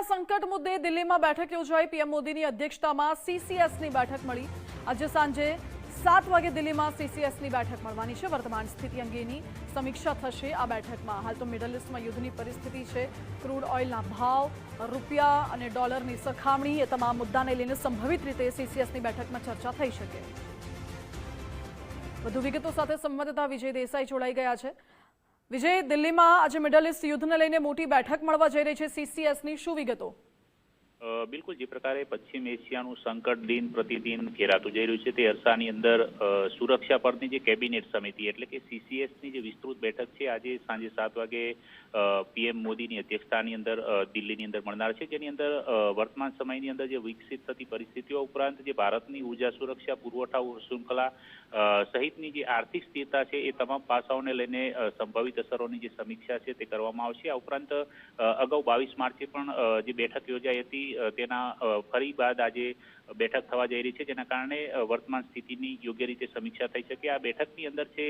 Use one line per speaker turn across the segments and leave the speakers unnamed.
Corona સંકટ મુદ્દે દિલ્હીમાં બેઠક યોજાઈ। પીએમ મોદીની અધ્યક્ષતામાં સીસીએસની બેઠક મળી। આજે સાંજે 7 વાગે દિલ્હીમાં સીસીએસની બેઠક મળવાની છે। વર્તમાન સ્થિતિ અંગેની સમીક્ષા થશે આ બેઠકમાં। હાલ તો મિડલ ઈસ્ટમાં યુદ્ધની પરિસ્થિતિ છે, ક્રૂડ ઓઇલના ભાવ, રૂપિયા અને ડોલરની સરખામણી, એ તમામ મુદ્દાને લઈને સંભવિત રીતે સીસીએસની બેઠકમાં ચર્ચા થઈ શકે। વધુ વિગતો સાથે સંવાદદાતા વિજય દેસાઈ જોડાઈ ગયા છે। વિજય, દિલ્હીમાં આજે મિડલ ઈસ્ટ યુદ્ધને લઈને મોટી બેઠક મળવા જઈ રહી છે સીસીએસની, શું વિગતો?
બિલકુલ, જે પ્રકારે પશ્ચિમ એશિયાનું સંકટ દિન પ્રતિદિન ઘેરાતું જઈ રહ્યું છે તે અરસાની અંદર સુરક્ષા પરની જે કેબિનેટ સમિતિ એટલે કે સીસીએસની જે વિસ્તૃત બેઠક છે આજે સાંજે 7 વાગે પીએમ મોદીની અધ્યક્ષતાની અંદર દિલ્હીની અંદર મળનાર છે, જેની અંદર વર્તમાન સમયની અંદર જે વિકસિત થતી પરિસ્થિતિઓ ઉપરાંત જે ભારતની ઉર્જા સુરક્ષા, પુરવઠા શૃંખલા સહિતની જે આર્થિક સ્થિરતા છે એ તમામ પાસાઓને લઈને સંભવિત અસરોની જે સમીક્ષા છે તે કરવામાં આવશે। આ ઉપરાંત અગાઉ 22 માર્ચે પણ જે બેઠક યોજાઈ હતી તેના ફરી બાદ આજે બેઠક થવા જઈ રહી છે, જેના કારણે વર્તમાન સ્થિતિની યોગ્ય રીતે સમીક્ષા થઈ શકે। આ બેઠકની અંદર છે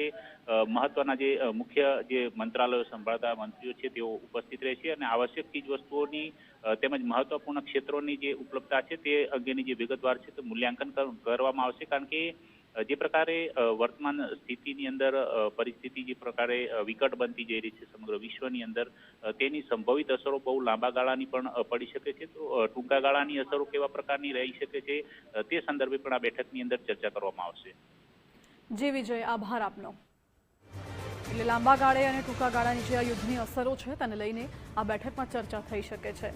મહત્વના જે મુખ્ય જે મંત્રાલયો સંભાળતા મંત્રીઓ છે તેઓ ઉપસ્થિત રહેશે અને આવશ્યક ચીજ વસ્તુઓની તેમજ મહત્વપૂર્ણ ક્ષેત્રોની જે ઉપલબ્ધતા છે તે અંગેની જે વિગતવાર છે તે મૂલ્યાંકન કરવામાં આવશે। કારણ કે જે પ્રકારે વર્તમાન સ્થિતિની અંદર પરિસ્થિતિ જે પ્રકારે વિકટ બનતી જઈ રહી છે સમગ્ર વિશ્વની અંદર, તેની સંભવિત અસરો બહુ લાંબા ગાળાની પણ પડી શકે છે। તો ટૂંકા ગાળાની અસરો કેવા પ્રકારની રહી શકે છે તે સંદર્ભે પણ આ બેઠકની અંદર ચર્ચા કરવામાં આવશે।
જી વિજય, આભાર આપનો। એટલે લાંબા ગાળે અને ટૂંકા ગાળાની જે આ યુદ્ધની અસરો છે તેને લઈને આ બેઠકમાં ચર્ચા થઈ શકે છે।